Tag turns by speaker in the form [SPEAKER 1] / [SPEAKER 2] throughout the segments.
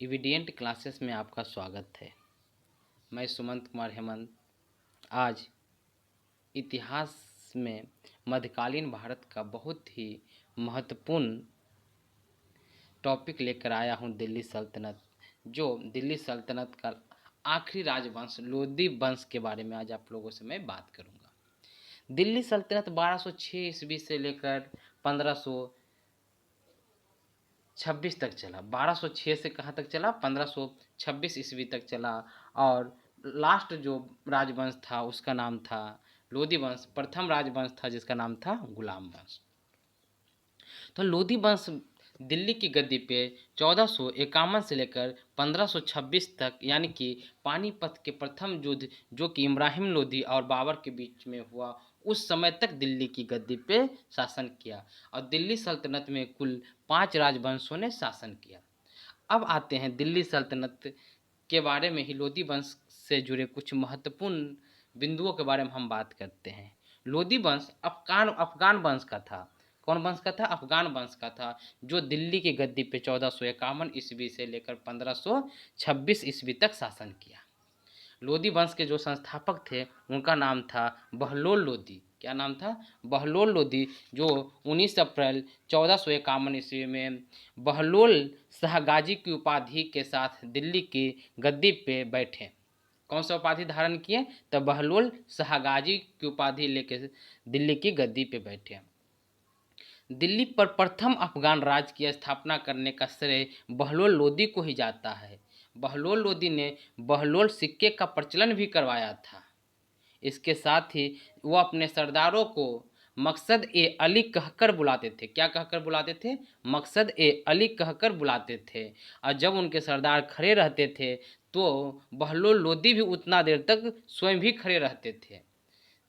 [SPEAKER 1] इविडियंट classes में आपका स्वागत है। मैं सुमंत कुमार हेमंत आज इतिहास में मध्यकालीन भारत का बहुत ही महत्वपूर्ण टॉपिक लेकर आया हूं, दिल्ली सल्तनत। जो दिल्ली सल्तनत का आखिरी राजवंश लोधी वंश के बारे में आज आप लोगों से मैं बात करूंगा। दिल्ली सल्तनत 1206 ईस्वी से लेकर 1526 तक चला। 1206 से कहाँ तक चला? 1526 ईस्वी तक चला। और लास्ट जो राजवंश था उसका नाम था लोधी वंश। प्रथम राजवंश था जिसका नाम था गुलाम वंश। तो लोधी वंश दिल्ली की गद्दी पे 1451 से लेकर 1526 तक, यानी कि पानीपत के प्रथम युद्ध जो कि इब्राहिम लोधी और बाबर के बीच में हुआ, उस समय तक दिल्ली की गद्दी पे शासन किया। और दिल्ली सल्तनत में कुल 5 राजवंशों ने शासन किया। अब आते हैं दिल्ली सल्तनत के बारे में ही लोधी वंश से जुड़े कुछ महत्वपूर्ण बिंदुओं के बारे में हम बात करते हैं। लोधी वंश अफगान वंश का था। कौन वंश का था? अफगान वंश का था, जो दिल्ली की गद्दी पे 1451 ईस्वी से लेकर 1526 ईस्वी तक शासन किया। लोधी वंश के जो संस्थापक थे उनका नाम था बहलोल लोधी। क्या नाम था? बहलोल लोधी, जो 19 अप्रैल 1451 ईस्वी में बहलोल शाहगाजी की उपाधि के साथ दिल्ली की गद्दी पे बैठे। कौन सा उपाधि धारण किए? तो बहलोल शाहगाजी की उपाधि लेकर दिल्ली की गद्दी पे बैठे। दिल्ली पर प्रथम अफगान राज्य की स्थापना करने का श्रेय बहलोल लोधी को ही जाता है। बहलोल लोधी ने बहलोल सिक्के का प्रचलन भी करवाया था। इसके साथ ही वो अपने सरदारों को मकसद ए अली कहकर बुलाते थे। क्या कहकर बुलाते थे? मकसद ए अली कहकर बुलाते थे। और जब उनके सरदार खड़े रहते थे तो बहलोल लोधी भी उतना देर तक स्वयं भी खड़े रहते थे।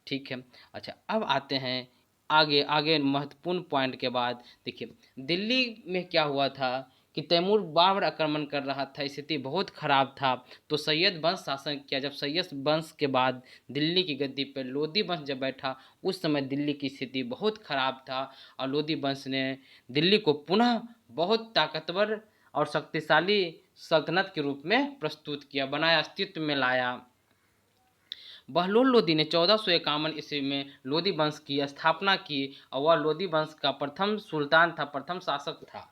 [SPEAKER 1] ठीक है। अच्छा, अब आते हैं आगे आगे महत्वपूर्ण पॉइंट के बाद। देखिए, दिल्ली में क्या हुआ था कि तैमूर बाबर आक्रमण कर रहा था, स्थिति बहुत खराब था। तो सैयद वंश शासन किया। जब सैयद वंश के बाद दिल्ली की गद्दी पर लोधी वंश जब बैठा, उस समय दिल्ली की स्थिति बहुत खराब था। और लोधी वंश ने दिल्ली को पुनः बहुत ताकतवर और शक्तिशाली सल्तनत के रूप में प्रस्तुत किया, बनाया, अस्तित्व में लाया। बहलोल लोधी ने 1451 ईस्वी में लोधी वंश की स्थापना की और वह लोधी वंश का प्रथम सुल्तान था, प्रथम शासक था।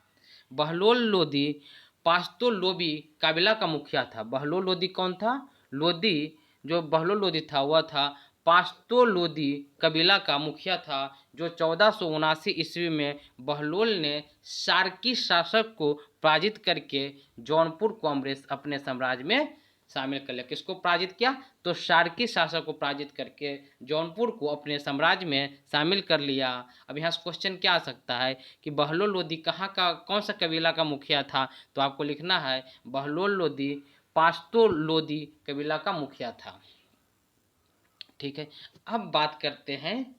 [SPEAKER 1] बहलोल लोधी पाश्तो लोबी काबिला का मुखिया था। बहलोल लोधी कौन था? लोधी, जो बहलोल लोधी था वह था पाश्तो लोधी कबीला का मुखिया था, जो 1479 ईस्वी में बहलोल ने सार्की शासक को पराजित करके जौनपुर को अमृत अपने साम्राज्य में शामिल कर लिया। किसको पराजित किया? तो सार्की शासक को पराजित करके जौनपुर को अपने साम्राज्य में शामिल कर लिया। अब यहाँ से क्वेश्चन क्या आ सकता है कि बहलोल लोधी कहाँ का, कौन सा कबीला का मुखिया था? तो आपको लिखना है बहलोल लोधी पाश्तो लोधी कबीला का मुखिया था। ठीक है। अब बात करते हैं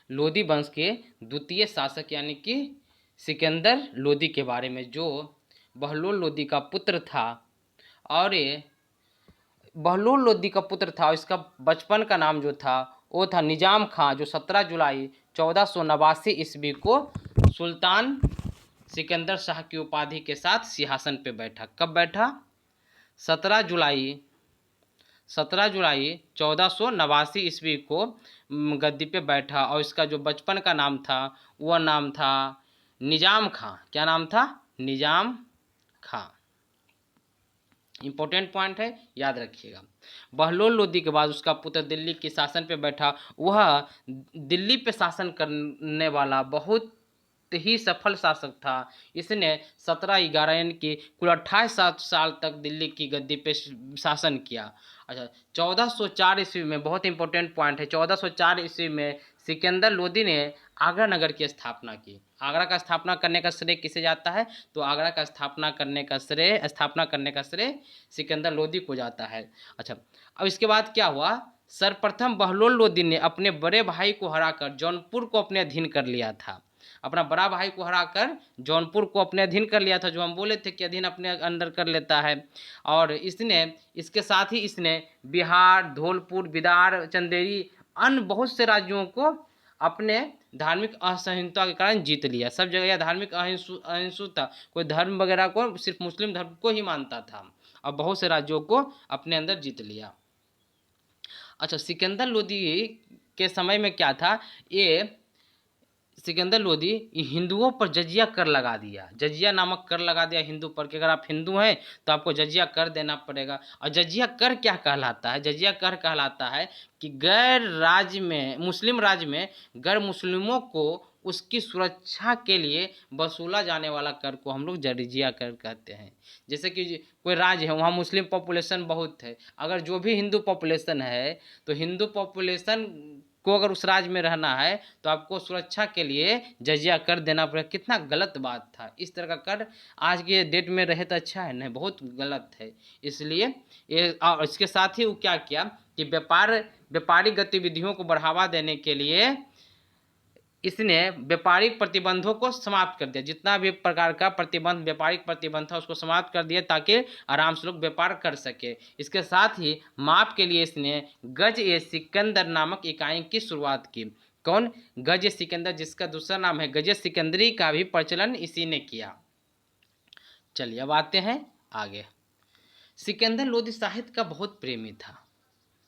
[SPEAKER 1] लोधी वंश के द्वितीय शासक यानी कि सिकंदर लोधी के बारे में, जो बहलोल लोधी का पुत्र था। और ये बहलोल लोधी का पुत्र था। इसका बचपन का नाम जो था वो था निजाम खां, जो 17 जुलाई 1489 ईस्वी को सुल्तान सिकंदर शाह की उपाधि के साथ सिंहासन पे बैठा। कब बैठा? 17 जुलाई 1489 ईस्वी को गद्दी पे बैठा। और इसका जो बचपन का नाम था वह नाम था निजाम खां। क्या नाम था? निजाम खां। इंपॉर्टेंट पॉइंट है, याद रखिएगा। बहलोल लोधी के बाद उसका पुत्र दिल्ली के शासन पे बैठा। वह दिल्ली पे शासन करने वाला बहुत ही सफल शासक था। इसने 1711 यानी कि कुल 28 साल तक दिल्ली की गद्दी पे शासन किया। अच्छा, 1404 ईस्वी में बहुत इंपॉर्टेंट पॉइंट है, 1404 ईस्वी में सिकंदर लोधी ने आगरा नगर की स्थापना की। आगरा का स्थापना करने का श्रेय किसे जाता है? तो आगरा का स्थापना करने का श्रेय सिकंदर लोधी को जाता है। अच्छा, अब इसके बाद क्या हुआ? सर्वप्रथम बहलोल लोधी ने अपने बड़े भाई को हराकर जौनपुर को अपने अधीन कर लिया था। अपना बड़ा भाई को हराकर जौनपुर को अपने अधीन कर लिया था, जो हम बोले थे कि अधीन अपने अंदर कर लेता है। और इसके साथ ही इसने बिहार, धौलपुर, बिदार, चंदेरी, अन्य बहुत से राज्यों को अपने धार्मिक असहिष्णुता के कारण जीत लिया। सब जगह यह धार्मिक अहिंसुता, कोई धर्म वगैरह को, सिर्फ मुस्लिम धर्म को ही मानता था, और बहुत से राज्यों को अपने अंदर जीत लिया। अच्छा, सिकंदर लोदी के समय में क्या था, ये सिकंदर लोदी हिंदुओं पर जजिया कर लगा दिया, जजिया नामक कर लगा दिया हिंदू पर, कि अगर आप हिंदू हैं तो आपको जजिया कर देना पड़ेगा। और जजिया कर क्या कहलाता है, जजिया कर कहलाता है कि गैर राज्य में, मुस्लिम राज्य में गैर मुस्लिमों को उसकी सुरक्षा के लिए वसूला जाने वाला कर को हम लोग जजिया कर कहते हैं। जैसे कि कोई राज्य है, वहाँ मुस्लिम पॉपुलेशन बहुत है, अगर जो भी हिंदू पॉपुलेशन है, तो हिंदू पॉपुलेशन को अगर उस राज्य में रहना है तो आपको सुरक्षा के लिए जजिया कर देना पड़ेगा। कितना गलत बात था, इस तरह का कर आज के डेट में रहे तो अच्छा है, नहीं बहुत गलत है। इसलिए ये, और इसके साथ ही वो क्या किया कि व्यापारिक गतिविधियों को बढ़ावा देने के लिए इसने व्यापारिक प्रतिबंधों को समाप्त कर दिया, जितना भी प्रकार का प्रतिबंध, व्यापारिक प्रतिबंध था उसको समाप्त कर दिया, ताकि आराम से लोग व्यापार कर सके। इसके साथ ही माप के लिए इसने गज ए सिकंदर नामक इकाई की शुरुआत की। कौन? गज ए सिकंदर, जिसका दूसरा नाम है गज ए सिकंदरी, का भी प्रचलन इसी ने किया। चलिए अब आते हैं आगे। सिकंदर लोदी साहित्य का बहुत प्रेमी था,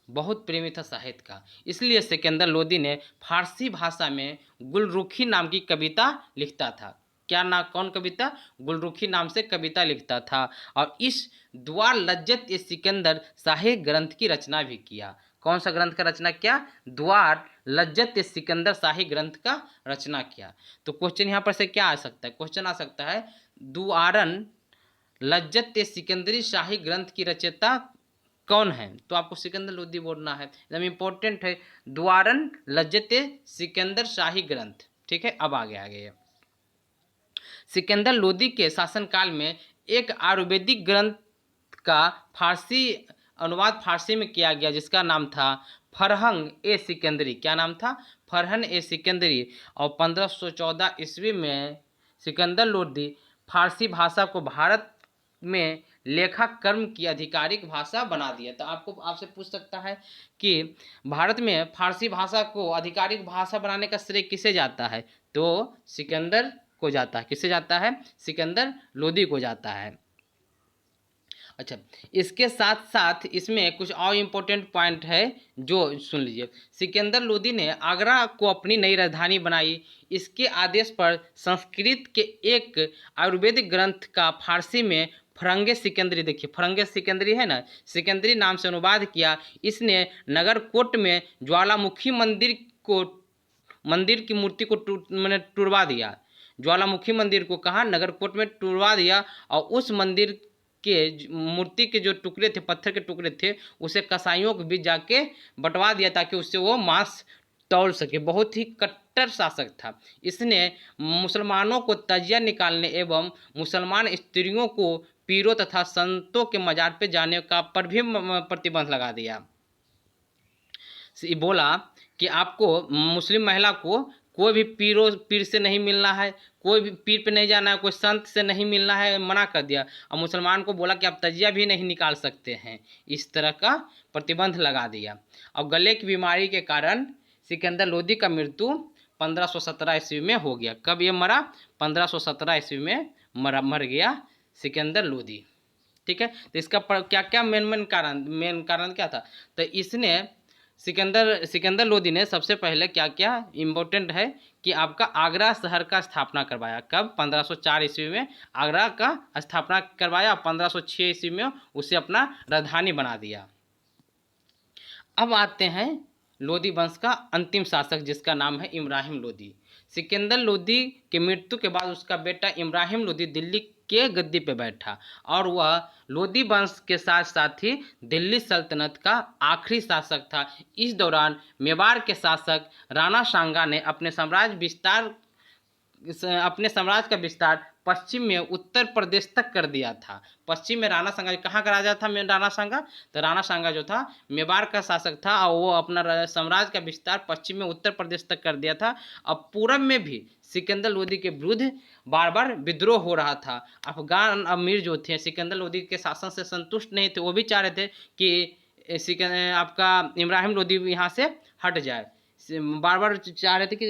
[SPEAKER 1] बहुत प्रेमी था साहित्य का, इसलिए सिकंदर लोदी ने फारसी भाषा में गुलरुखी नाम की कविता लिखता था। क्या ना, कौन कविता? गुलरुखी नाम से कविता लिखता था। और इस दुआ लज्जत ए सिकंदर शाही ग्रंथ की रचना भी किया। कौन सा ग्रंथ का रचना किया? द्वार लज्जत ए सिकंदर शाही ग्रंथ का रचना किया। तो क्वेश्चन यहाँ पर से क्या आ सकता है? क्वेश्चन आ सकता है, दुआरन लज्जत ए सिकंदरी शाही ग्रंथ की रचयिता कौन है? तो आपको सिकंदर लोदी बोलना है, एकदम इंपॉर्टेंट है, द्वारन लज्जत सिकंदर शाही ग्रंथ। ठीक है, अब आगे आगे सिकंदर लोदी के शासनकाल में एक आयुर्वेदिक ग्रंथ का फारसी अनुवाद फारसी में किया गया, जिसका नाम था फरहंग ए सिकंदरी। क्या नाम था? फरहंग ए सिकंदरी। और 1514 ईस्वी में सिकंदर लोदी फारसी भाषा को भारत में लेखा कर्म की आधिकारिक भाषा बना दिया। तो आपसे पूछ सकता है कि भारत में फारसी भाषा को आधिकारिक भाषा बनाने का श्रेय किसे जाता है? तो सिकंदर को जाता है। किसे जाता है? सिकंदर लोदी को जाता है। अच्छा, इसके साथ साथ इसमें कुछ और इम्पोर्टेंट पॉइंट है जो सुन लीजिए। सिकंदर लोदी ने आगरा को अपनी नई राजधानी बनाई। इसके आदेश पर संस्कृत के एक आयुर्वेदिक ग्रंथ का फारसी में फरंगे सिकंदरी, देखिए फरंगे सिकंदरी है ना, सिकंदरी नाम से अनुवाद किया। इसने नगरकोट में ज्वालामुखी मंदिर की मूर्ति को मैंने टुरवा दिया। ज्वालामुखी मंदिर को कहा नगरकोट में टुरवा दिया, और उस मंदिर के मूर्ति के जो टुकड़े थे, पत्थर के टुकड़े थे, उसे कसाईयों के बीच जाके बंटवा दिया ताकि उससे वो मांस तौल सके। बहुत ही कट्टर शासक था। इसने मुसलमानों को तजिया निकालने एवं मुसलमान स्त्रियों को पीरों तथा संतों के मजार पे जाने का पर भी प्रतिबंध लगा दिया। बोला कि आपको मुस्लिम महिला को कोई भी पीर से नहीं मिलना है, कोई भी पीर पे नहीं जाना है, कोई संत से नहीं मिलना है, मना कर दिया। और मुसलमान को बोला कि आप तजिया भी नहीं निकाल सकते हैं, इस तरह का प्रतिबंध लगा दिया। और गले की बीमारी के कारण सिकंदर लोदी का मृत्यु 1517 ईस्वी में हो गया। कब ये मरा? 1517 ईस्वी में मर गया सिकंदर लोदी। ठीक है, तो इसका क्या क्या मेन कारण क्या था? तो इसने सिकंदर लोदी ने सबसे पहले क्या क्या इम्पोर्टेंट है कि आपका आगरा शहर का स्थापना करवाया। कब? 1504 ईस्वी में आगरा का स्थापना करवाया। 1506 ईस्वी में उसे अपना राजधानी बना दिया। अब आते हैं लोदी वंश का अंतिम शासक, जिसका नाम है इब्राहिम लोदी। सिकंदर लोदी के मृत्यु के बाद उसका बेटा इब्राहिम लोदी दिल्ली के गद्दी पे बैठा, और वह लोदी वंश के साथ साथ ही दिल्ली सल्तनत का आखिरी शासक था। इस दौरान मेवाड़ के शासक राणा सांगा ने अपने साम्राज्य का विस्तार पश्चिम में उत्तर प्रदेश तक कर दिया था। पश्चिम में राणा सांगा, कहाँ का राजा था राणा सांगा? तो राणा सांगा जो था मेवाड़ का शासक था, और वो अपना साम्राज्य का विस्तार पश्चिम में उत्तर प्रदेश तक कर दिया था। अब पूरब में भी सिकंदर लोदी के विरुद्ध बार बार विद्रोह हो रहा था। अफगान अमीर जो थे सिकंदर लोदी के शासन से संतुष्ट नहीं थे, वो भी चाह रहे थे कि आपका इब्राहिम लोदी यहाँ से हट जाए। बार बार चाह रहे थे कि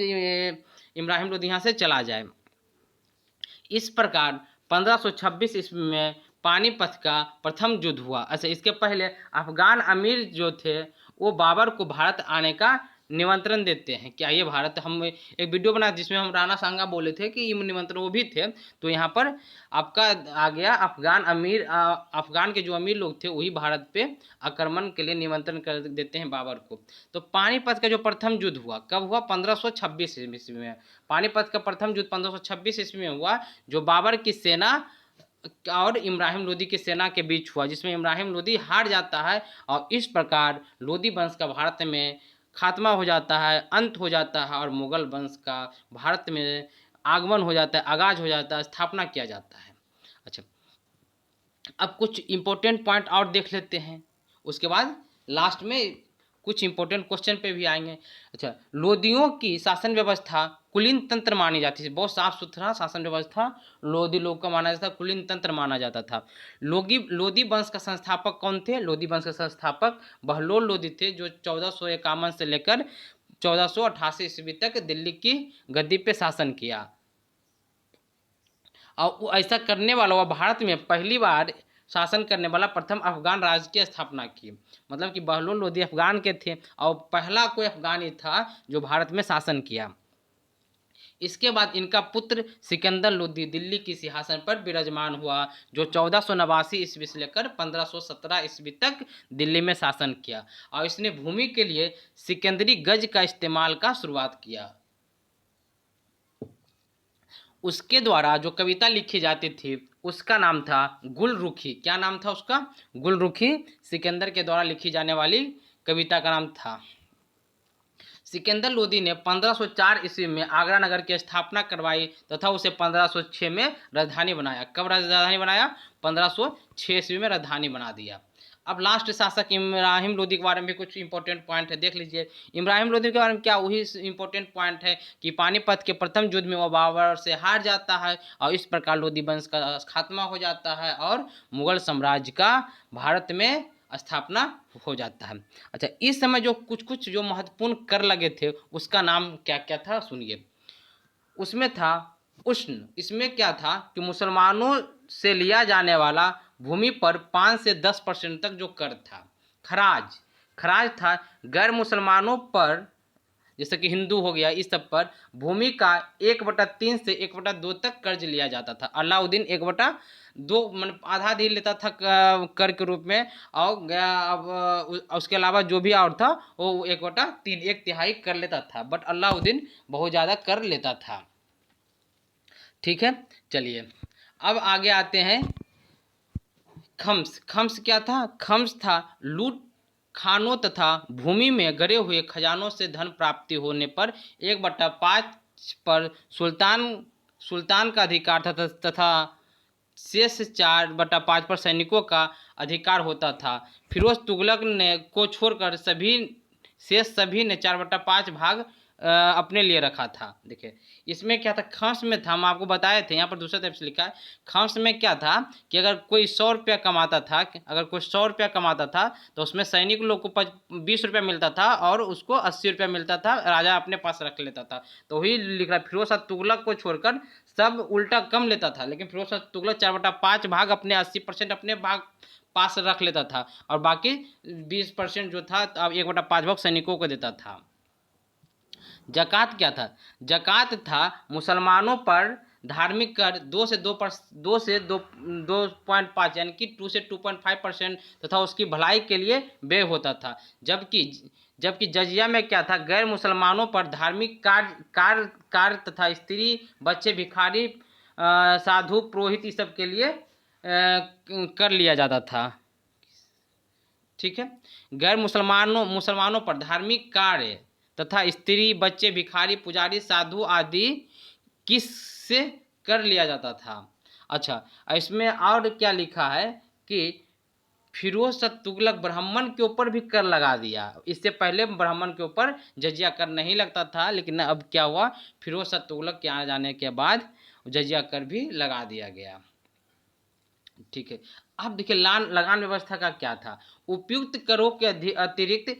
[SPEAKER 1] इब्राहिम लोदी यहाँ से चला जाए। इस प्रकार 1526 ईस्वी में पानीपत का प्रथम युद्ध हुआ। अच्छा, इसके पहले अफगान अमीर जो थे वो बाबर को भारत आने का निमंत्रण देते हैं। क्या ये भारत, हम एक वीडियो बनाए जिसमें हम राणा सांगा बोले थे कि ये निमंत्रण वो भी थे, तो यहाँ पर आपका आ गया अफगान अमीर, अफगान के जो अमीर लोग थे वही भारत पे आक्रमण के लिए निमंत्रण कर देते हैं बाबर को। तो पानीपत का जो प्रथम युद्ध हुआ कब हुआ? 1526 ईस्वी में। पानीपत का प्रथम युद्ध 1526 ईस्वी में हुआ, जो बाबर की सेना और इब्राहिम लोदी की सेना के बीच हुआ, जिसमें इब्राहिम लोदी हार जाता है और इस प्रकार लोदी वंश का भारत में खात्मा हो जाता है, अंत हो जाता है और मुगल वंश का भारत में आगमन हो जाता है, आगाज हो जाता है, स्थापना किया जाता है। अच्छा, अब कुछ इंपॉर्टेंट पॉइंट और देख लेते हैं, उसके बाद लास्ट में कुछ इंपॉर्टेंट क्वेश्चन पे भी आएंगे। अच्छा, लोदियों की शासन व्यवस्था कुलीन तंत्र मानी जाती थी, बहुत साफ सुथरा शासन व्यवस्था लोदी लोग का माना जाता था, कुलीन तंत्र माना जाता था। लोदी वंश का संस्थापक कौन थे? लोदी वंश के संस्थापक बहलोल लोदी थे, जो 1451 से लेकर 1488 ईस्वी तक दिल्ली की गद्दी पे शासन किया। और ऐसा करने वाला वह भारत में पहली बार शासन करने वाला प्रथम अफगान राज्य की स्थापना की। मतलब कि बहलोल लोदी अफगान के थे और पहला कोई अफगानी था जो भारत में शासन किया। इसके बाद इनका पुत्र सिकंदर लोदी दिल्ली की सिंहासन पर विराजमान हुआ, जो 1489 ईस्वी से लेकर 1517 ईस्वी तक दिल्ली में शासन किया और इसने भूमि के लिए सिकंदरी गज का इस्तेमाल का शुरुआत किया। उसके द्वारा जो कविता लिखी जाती थी उसका नाम था गुलरुखी। क्या नाम था उसका? गुलरुखी। सिकंदर के द्वारा लिखी जाने वाली कविता का नाम था। सिकंदर लोदी ने 1504 ईस्वी में आगरा नगर की स्थापना करवाई तथा उसे 1506 में राजधानी बनाया। कब राजधानी बनाया? 1506 ईस्वी में राजधानी बना दिया। अब लास्ट शासक इब्राहिम लोदी के बारे में कुछ इंपॉर्टेंट पॉइंट है, देख लीजिए। इब्राहिम लोदी के बारे में क्या वही इंपॉर्टेंट पॉइंट है कि पानीपत के प्रथम युद्ध में वह बाबर से हार जाता है और इस प्रकार लोदी वंश का खात्मा हो जाता है और मुगल साम्राज्य का भारत में स्थापना हो जाता है। अच्छा, इस समय जो कुछ जो महत्वपूर्ण कर लगे थे उसका नाम क्या क्या था सुनिए। उसमें था उष्ण। इसमें क्या था कि मुसलमानों से लिया जाने वाला भूमि पर 5 से 10% तक जो कर था। खराज, खराज था गैर मुसलमानों पर, जैसे कि हिंदू हो गया, इस सब पर भूमि का 1/3 से 1/2 तक कर्ज लिया जाता था। अलाउद्दीन 1/2 मतलब आधा दे लेता था कर के रूप में, और अब उसके अलावा जो भी और था वो 1/3 1/3 कर लेता था, बट अलाउद्दीन बहुत ज़्यादा कर लेता था। ठीक है, चलिए अब आगे आते हैं। खम्स। खम्स क्या था? खम्स था लूट खानों तथा भूमि में गड़े हुए खजानों से धन प्राप्ति होने पर 1/5 पर सुल्तान का अधिकार था तथा शेष 4/5 पर सैनिकों का अधिकार होता था। फिरोज तुगलक ने को छोड़कर शेष सभी ने 4/5 भाग अपने लिए रखा था। देखिए इसमें क्या था, खम्स में था, हम आपको बताए थे, यहाँ पर दूसरे तरफ से लिखा है। खम्स में क्या था कि अगर कोई 100 रुपया कमाता था, अगर कोई 100 रुपया कमाता था तो उसमें सैनिक लोग को 20 रुपया मिलता था और उसको 80 रुपया मिलता था, राजा अपने पास रख लेता था। तो वही लिख रहा है, फिरोज शाह तुगलक को छोड़कर सब उल्टा कम लेता था, लेकिन फिरोज शाह तुगलक 4/5 भाग अपने 80% अपने भाग पास रख लेता था और बाकी 20% जो था अब 1/5 भाग सैनिकों को देता था। जकात क्या था? जकात था मुसलमानों पर धार्मिक कर 2.5 यानी कि 2 से 2.5% तथा उसकी भलाई के लिए व्यय होता था। जबकि जजिया में क्या था? गैर मुसलमानों पर धार्मिक कार्य तथा स्त्री, बच्चे, भिखारी, साधु, पुरोहित इस सब के लिए कर लिया जाता था। ठीक है, गैर मुसलमानों पर धार्मिक कार्य तथा स्त्री, बच्चे, भिखारी, पुजारी, साधु आदि किससे कर लिया जाता था। अच्छा, इसमें और क्या लिखा है कि फिरोज शाह तुगलक ब्राह्मण के ऊपर भी कर लगा दिया। इससे पहले ब्राह्मण के ऊपर जजिया कर नहीं लगता था, लेकिन अब क्या हुआ, फिरोज शाह तुगलक के आ जाने के बाद जजिया कर भी लगा दिया गया। ठीक है, अब देखिए लगान व्यवस्था का क्या था। उपयुक्त करों के अतिरिक्त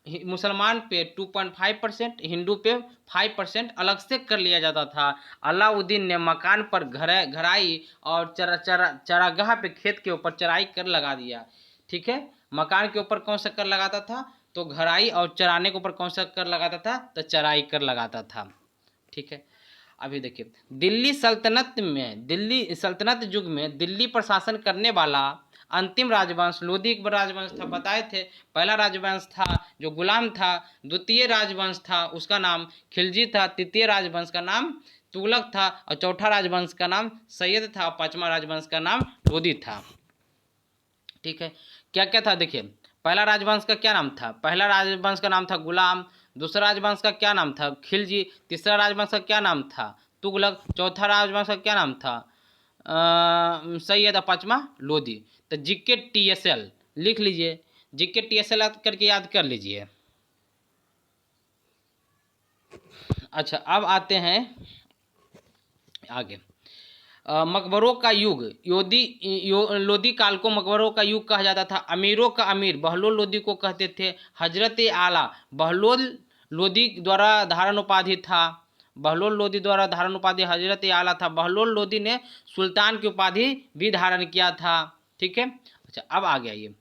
[SPEAKER 1] मुसलमान पे 2.5%, हिंदू पे 5% अलग से कर लिया जाता था। अलाउद्दीन ने मकान पर घराई और चरागाह पे खेत के ऊपर चराई कर लगा दिया। ठीक है, मकान के ऊपर कौन सा कर लगाता था? तो घराई, और चराने के ऊपर कौन सा कर लगाता था? तो चराई कर लगाता था। ठीक है, अभी देखिए, दिल्ली सल्तनत युग में दिल्ली पर शासन करने वाला अंतिम राजवंश लोदी राजवंश था। बताए थे, पहला राजवंश था जो गुलाम था, द्वितीय राजवंश था उसका नाम खिलजी था, तृतीय राजवंश का नाम तुगलक था, और चौथा राजवंश का नाम सैयद था, और पांचवा राजवंश का नाम लोदी था। ठीक है, क्या क्या था देखिए, पहला राजवंश का क्या नाम था? पहला राजवंश का नाम था गुलाम। दूसरा राजवंश का क्या नाम था? खिलजी। तीसरा राजवंश का क्या नाम था? तुगलक। चौथा राजवंश का क्या नाम था? सैयद। पांचवा लोदी। तो जीके टीएसएल लिख लीजिए, जीके टीएसएल करके याद कर लीजिए। अच्छा, अब आते हैं आगे। मकबरों का युग, लोदी काल को मकबरों का युग कहा जाता था। अमीरों का अमीर बहलोल लोदी को कहते थे। हजरत आला बहलोल लोदी द्वारा धारण उपाधि था। बहलोल लोदी द्वारा धारण उपाधि हजरत आला था। बहलोल लोदी ने सुल्तान की उपाधि भी धारण किया था। ठीक है, अच्छा अब आगे आइए।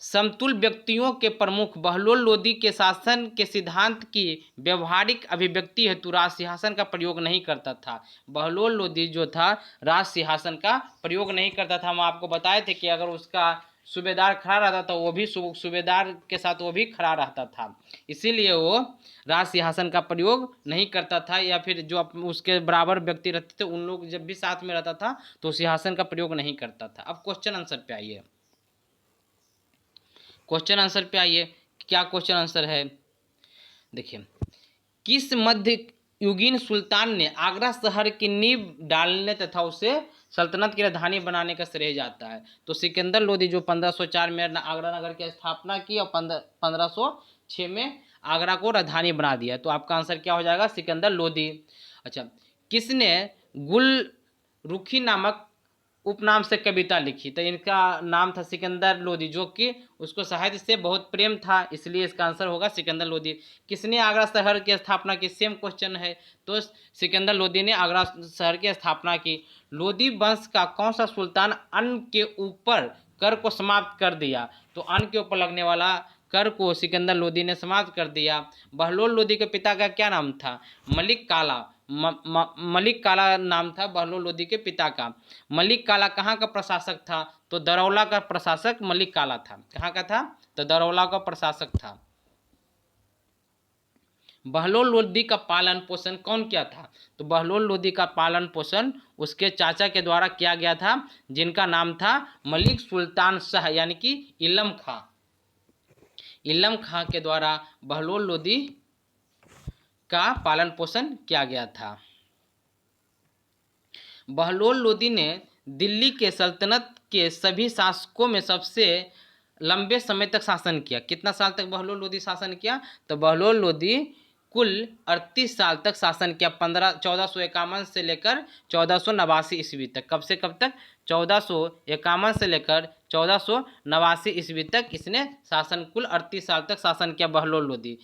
[SPEAKER 1] समतुल व्यक्तियों के प्रमुख बहलोल लोदी के शासन के सिद्धांत की व्यवहारिक अभिव्यक्ति हेतु राज सिंहासन का प्रयोग नहीं करता था। बहलोल लोदी जो था राज सिंहासन का प्रयोग नहीं करता था। हम आपको बताए थे कि अगर उसका सूबेदार खड़ा रहता था, वो भी सूबेदार के साथ वो भी खड़ा रहता था, इसीलिए वो राज सिंहासन का प्रयोग नहीं करता था, या फिर जो उसके बराबर व्यक्ति रहते थे उन लोग जब भी साथ में रहता था तो सिंहासन का प्रयोग नहीं करता था। अब क्वेश्चन आंसर पे आइए, क्वेश्चन आंसर पे आइए, क्या क्वेश्चन आंसर है देखिए। किस मध्य युगीन सुल्तान ने आगरा शहर की नींव डालने तथा उसे सल्तनत की राजधानी बनाने का श्रेय जाता है? तो सिकंदर लोदी जो 1504 में आगरा नगर की स्थापना की और 1506 में आगरा को राजधानी बना दिया। तो आपका आंसर क्या हो जाएगा? सिकंदर लोदी। अच्छा, किसने गुल रुखी नामक उपनाम से कविता लिखी? तो इनका नाम था सिकंदर लोदी, जो कि उसको साहित्य से बहुत प्रेम था, इसलिए इसका आंसर होगा सिकंदर लोदी। किसने आगरा शहर की स्थापना की? सेम क्वेश्चन है, तो सिकंदर लोदी ने आगरा शहर की स्थापना की। लोदी वंश का कौन सा सुल्तान अन्न के ऊपर कर को समाप्त कर दिया? तो अन्न के ऊपर लगने वाला कर को सिकंदर लोदी ने समाप्त कर दिया। बहलोल लोदी के पिता का क्या नाम था? मलिक काला। मलिक काला नाम था बहलोल लोदी के पिता का। मलिक काला कहाँ का प्रशासक था? तो दरौला का प्रशासक मलिक काला था। कहाँ का था? तो दरौला का प्रशासक था। बहलोल लोदी का पालन पोषण कौन किया था? तो बहलोल लोदी का पालन पोषण उसके चाचा के द्वारा किया गया था, जिनका नाम था मलिक सुल्तान शाह, यानी कि इलम खां। इलम खां के द्वारा बहलोल लोदी का पालन पोषण किया गया था। बहलोल लोदी ने दिल्ली के सल्तनत के सभी शासकों में सबसे लंबे समय तक शासन किया। कितना साल तक बहलोल लोदी शासन किया? तो बहलोल लोदी कुल 38 साल तक शासन किया। 1451 से लेकर 1489 ईस्वी तक। कब से कब तक? 1451 से लेकर 1489 ईस्वी तक इसने शासन, कुल 38 साल तक शासन किया बहलोल लोदी।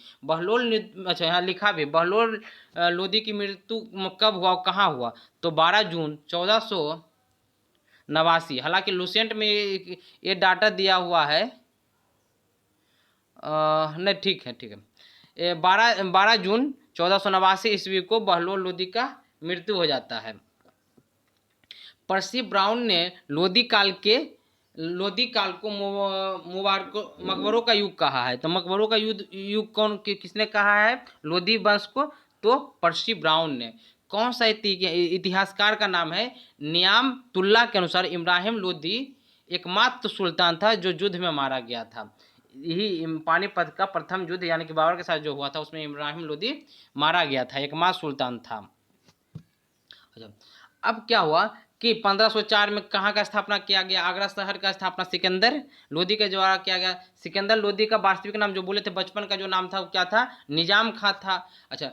[SPEAKER 1] अच्छा यहाँ लिखा भी, बहलोल लोदी की मृत्यु कब हुआ, कहाँ हुआ? तो 12 जून 1489। हालांकि लुसेंट में ये डाटा दिया हुआ है, नहीं ठीक है, ठीक है, 12 जून 1489 ईस्वी को बहलोल लोदी का मृत्यु हो जाता है। पर्सी ब्राउन ने लोदी काल को मकबरों का युग कहा है। तो मकबरों का युग किसने कहा है लोदी वंश को? तो पर्सी ब्राउन ने। कौन सा इतिहासकार का नाम है? नियामतुल्लाह के अनुसार इब्राहिम लोदी एकमात्र सुल्तान था जो युद्ध में मारा गया था। यही पानीपत का प्रथम युद्ध यानी कि बाबर के साथ जो हुआ था उसमें इब्राहिम लोदी मारा गया था, एकमात्र सुल्तान था। अच्छा, अब क्या हुआ कि 1504 में कहाँ का स्थापना किया गया? आगरा शहर का स्थापना सिकंदर लोदी के द्वारा किया गया। सिकंदर लोदी का वास्तविक नाम जो बोले थे बचपन का जो नाम था वो क्या था? निजाम खां था। अच्छा,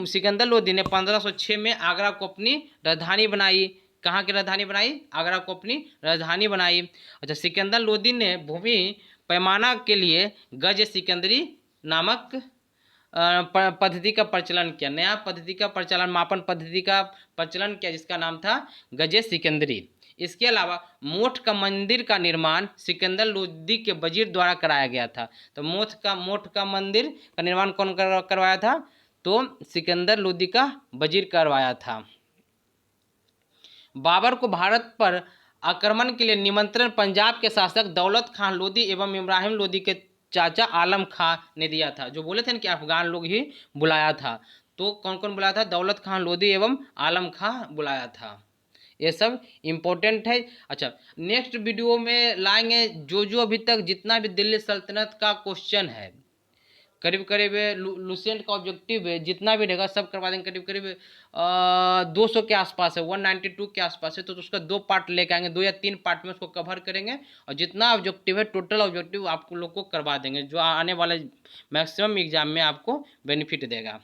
[SPEAKER 1] सिकंदर लोदी ने 1506 में आगरा को अपनी राजधानी बनाई। कहाँ की राजधानी बनाई? आगरा को अपनी राजधानी बनाई। अच्छा, सिकंदर लोदी ने भूमि पैमाना के लिए गज सिकंदरी नामक पद्धति का प्रचलन किया। नया पद्धति का प्रचलन, मापन पद्धति का प्रचलन किया, जिसका नाम था गजे सिकंदरी। इसके अलावा मोठ का मंदिर का निर्माण सिकंदर लोदी के वजीर द्वारा कराया गया था। तो मोठ का मंदिर का निर्माण कौन करवाया था? तो सिकंदर लोदी का वजीर करवाया था। बाबर को भारत पर आक्रमण के लिए निमंत्रण पंजाब के शासक दौलत खान लोदी एवं इब्राहिम लोदी के चाचा आलम खां ने दिया था। जो बोले थे ना कि अफगान लोग ही बुलाया था, तो कौन कौन बुलाया था? दौलत खान लोदी एवं आलम खां बुलाया था। ये सब इम्पोर्टेंट है। अच्छा, नेक्स्ट वीडियो में लाएंगे जो अभी तक जितना भी दिल्ली सल्तनत का क्वेश्चन है, करीब करीब लुसेंट का ऑब्जेक्टिव है, जितना भी रहेगा सब करवा देंगे। करीब करीब 200 के आसपास है, 192 के आसपास है। तो उसका 2 पार्ट लेके आएंगे, 2 या 3 पार्ट में उसको कवर करेंगे, और जितना ऑब्जेक्टिव है टोटल ऑब्जेक्टिव आपको लोग को करवा देंगे, जो आने वाले मैक्सिमम एग्जाम में आपको बेनिफिट देगा।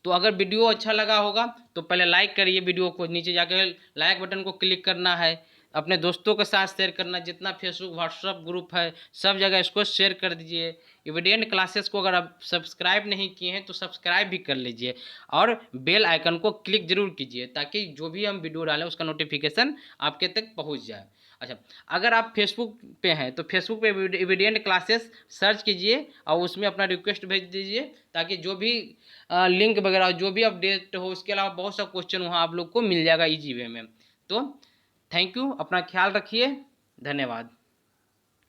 [SPEAKER 1] तो अगर वीडियो अच्छा लगा होगा तो पहले लाइक करिए वीडियो को, नीचे जाकर लाइक बटन को क्लिक करना है, अपने दोस्तों के साथ शेयर करना, जितना फेसबुक व्हाट्सअप ग्रुप है सब जगह इसको शेयर कर दीजिए। इविडेंट क्लासेस को अगर आप सब्सक्राइब नहीं किए हैं तो सब्सक्राइब भी कर लीजिए, और बेल आइकन को क्लिक जरूर कीजिए, ताकि जो भी हम वीडियो डालें उसका नोटिफिकेशन आपके तक पहुंच जाए। अच्छा, अगर आप फेसबुक पे हैं तो फेसबुक पे इविडेंट क्लासेस सर्च कीजिए और उसमें अपना रिक्वेस्ट भेज दीजिए, ताकि जो भी लिंक वगैरह जो भी अपडेट हो, उसके अलावा बहुत सा क्वेश्चन वहाँ आप लोग को मिल जाएगा ईजी वे में। तो थैंक यू, अपना ख्याल रखिए, धन्यवाद।